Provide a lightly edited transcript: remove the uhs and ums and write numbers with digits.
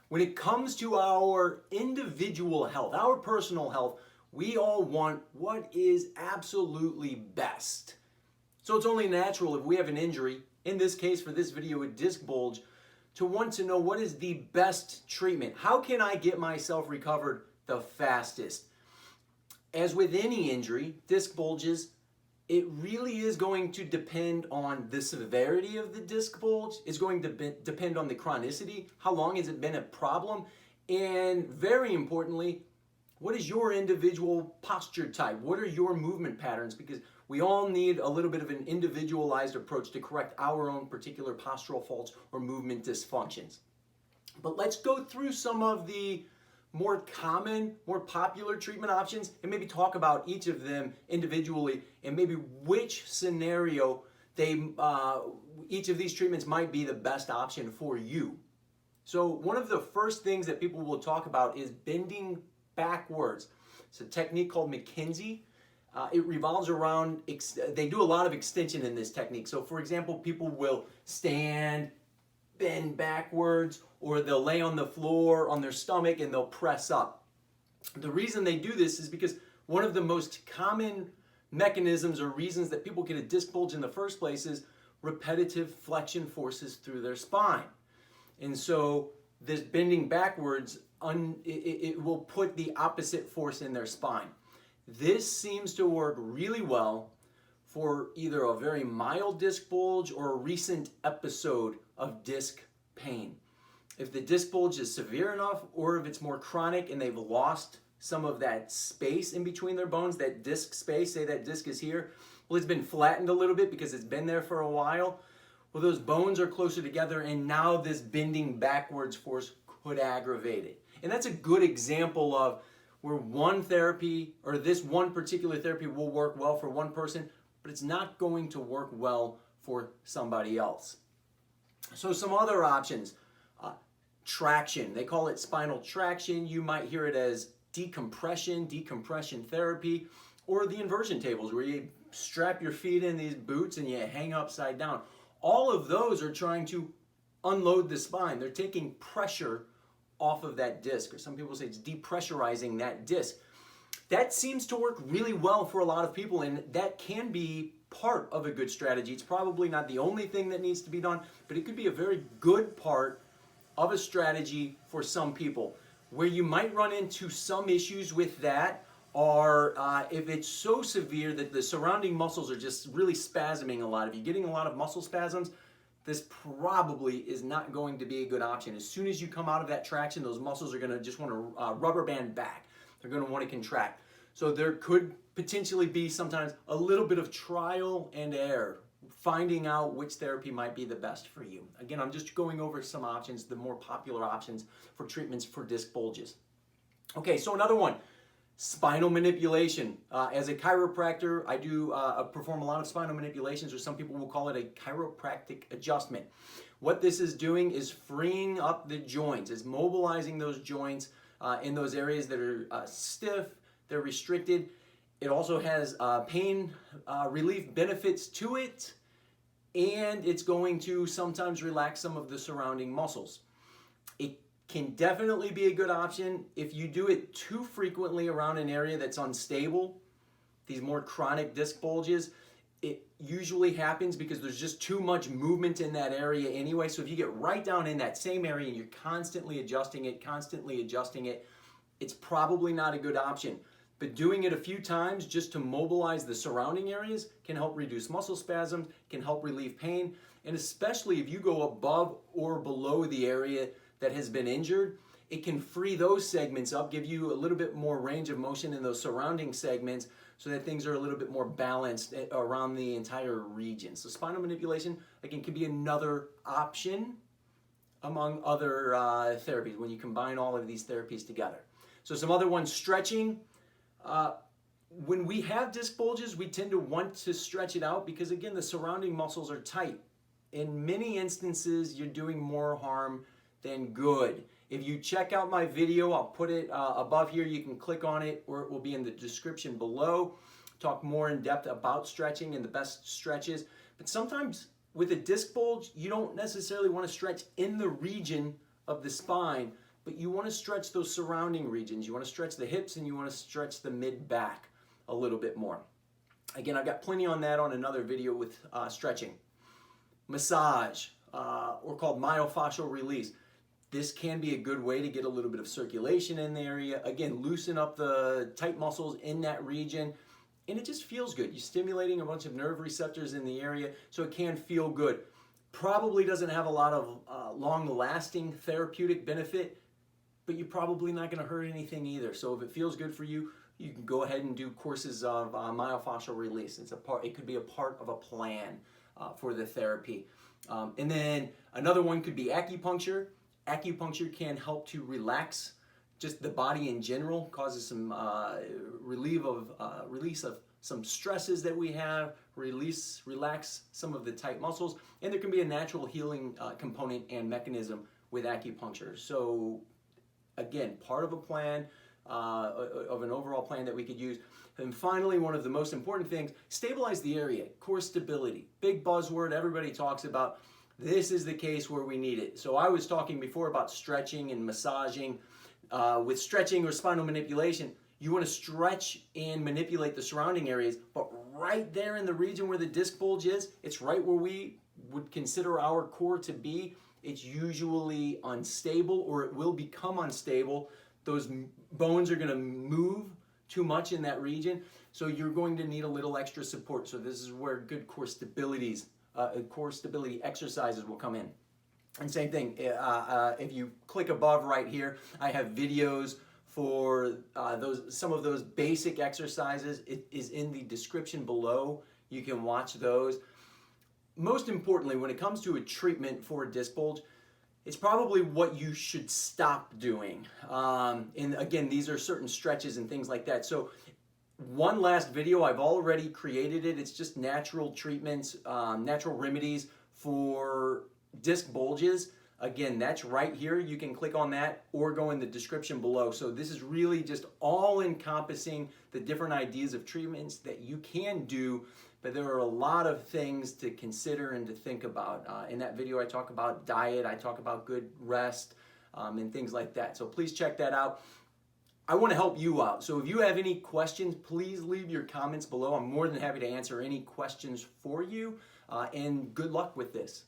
When it comes to our individual health, our personal health, we all want what is absolutely best. So it's only natural if we have an injury, in this case for this video a disc bulge, to want to know what is the best treatment. How can I get myself recovered the fastest? As with any injury, disc bulges, it really is going to depend on the severity of the disc bulge. It's going to depend on the chronicity. How long has it been a problem? And very importantly, what is your individual posture type? What are your movement patterns? Because we all need a little bit of an individualized approach to correct our own particular postural faults or movement dysfunctions. But let's go through some of the more common, more popular treatment options and maybe talk about each of them individually and maybe which scenario each of these treatments might be the best option for you. So one of the first things that people will talk about is bending backwards. It's a technique called McKenzie. It revolves around, they do a lot of extension in this technique. So for example, people will stand, bend backwards, or they'll lay on the floor on their stomach and they'll press up. The reason they do this is because one of the most common mechanisms or reasons that people get a disc bulge in the first place is repetitive flexion forces through their spine. And so this bending backwards, it will put the opposite force in their spine. This seems to work really well for either a very mild disc bulge or a recent episode of disc pain. If the disc bulge is severe enough, or if it's more chronic and they've lost some of that space in between their bones, that disc space, say that disc is here, well, it's been flattened a little bit because it's been there for a while. Well, those bones are closer together and now this bending backwards force could aggravate it. And that's a good example of where one therapy or this one particular therapy will work well for one person, but it's not going to work well for somebody else. So some other options, traction. They call it spinal traction. You might hear it as decompression therapy, or the inversion tables where you strap your feet in these boots and you hang upside down. All of those are trying to unload the spine. They're taking pressure off of that disc, or some people say it's depressurizing that disc. That seems to work really well for a lot of people, and that can be part of a good strategy. It's probably not the only thing that needs to be done, but it could be a very good part of a strategy for some people. Where you might run into some issues with that are if it's so severe that the surrounding muscles are just really spasming a lot. If you're getting a lot of muscle spasms, this probably is not going to be a good option. As soon as you come out of that traction, those muscles are going to just want to rubber band back. They're going to want to contract. So there could potentially be sometimes a little bit of trial and error, finding out which therapy might be the best for you. Again, I'm just going over some options, the more popular options for treatments for disc bulges. Okay, so another one, spinal manipulation. As a chiropractor, I do perform a lot of spinal manipulations, or some people will call it a chiropractic adjustment. What this is doing is freeing up the joints. It's mobilizing those joints in those areas that are stiff, they're restricted. It also has pain relief benefits to it, and it's going to sometimes relax some of the surrounding muscles. It can definitely be a good option if you do it too frequently around an area that's unstable. These more chronic disc bulges, it usually happens because there's just too much movement in that area anyway. So if you get right down in that same area and you're constantly adjusting it, it's probably not a good option. But doing it a few times just to mobilize the surrounding areas can help reduce muscle spasms, can help relieve pain, and especially if you go above or below the area that has been injured, it can free those segments up, give you a little bit more range of motion in those surrounding segments so that things are a little bit more balanced around the entire region. So spinal manipulation, again, can be another option among other therapies when you combine all of these therapies together. So some other ones, stretching. When we have disc bulges, we tend to want to stretch it out because, again, the surrounding muscles are tight. In many instances, you're doing more harm than good. If you check out my video, I'll put it above here. You can click on it, or it will be in the description below. Talk more in depth about stretching and the best stretches. But sometimes with a disc bulge, you don't necessarily want to stretch in the region of the spine, but you want to stretch those surrounding regions. You want to stretch the hips and you want to stretch the mid-back a little bit more. Again, I've got plenty on that on another video with stretching. Massage, or called myofascial release. This can be a good way to get a little bit of circulation in the area. Again, loosen up the tight muscles in that region, and it just feels good. You're stimulating a bunch of nerve receptors in the area, so it can feel good. Probably doesn't have a lot of long-lasting therapeutic benefit, but you're probably not going to hurt anything either. So if it feels good for you, you can go ahead and do courses of myofascial release. It could be a part of a plan for the therapy. And then another one could be acupuncture. Acupuncture can help to relax just the body in general, causes some release of some stresses that we have, relax some of the tight muscles, and there can be a natural healing component and mechanism with acupuncture. So again, part of a plan, of an overall plan that we could use. And finally, one of the most important things, stabilize the area, core stability. Big buzzword everybody talks about. This is the case where we need it. So I was talking before about stretching and massaging. With stretching or spinal manipulation, you want to stretch and manipulate the surrounding areas, but right there in the region where the disc bulge is, it's right where we would consider our core to be. It's usually unstable, or it will become unstable. Those bones are going to move too much in that region, so you're going to need a little extra support. So this is where good core stability exercises will come in. And same thing, if you click above right here, I have videos for some of those basic exercises. It is in the description below. You can watch those. Most importantly, when it comes to a treatment for a disc bulge, it's probably what you should stop doing. And again, these are certain stretches and things like that. So one last video, I've already created it. It's just natural treatments, natural remedies for disc bulges. Again, that's right here. You can click on that or go in the description below. So this is really just all encompassing the different ideas of treatments that you can do, but there are a lot of things to consider and to think about. In that video, I talk about diet, I talk about good rest, and things like that. So please check that out. I want to help you out. So if you have any questions, please leave your comments below. I'm more than happy to answer any questions for you, and good luck with this.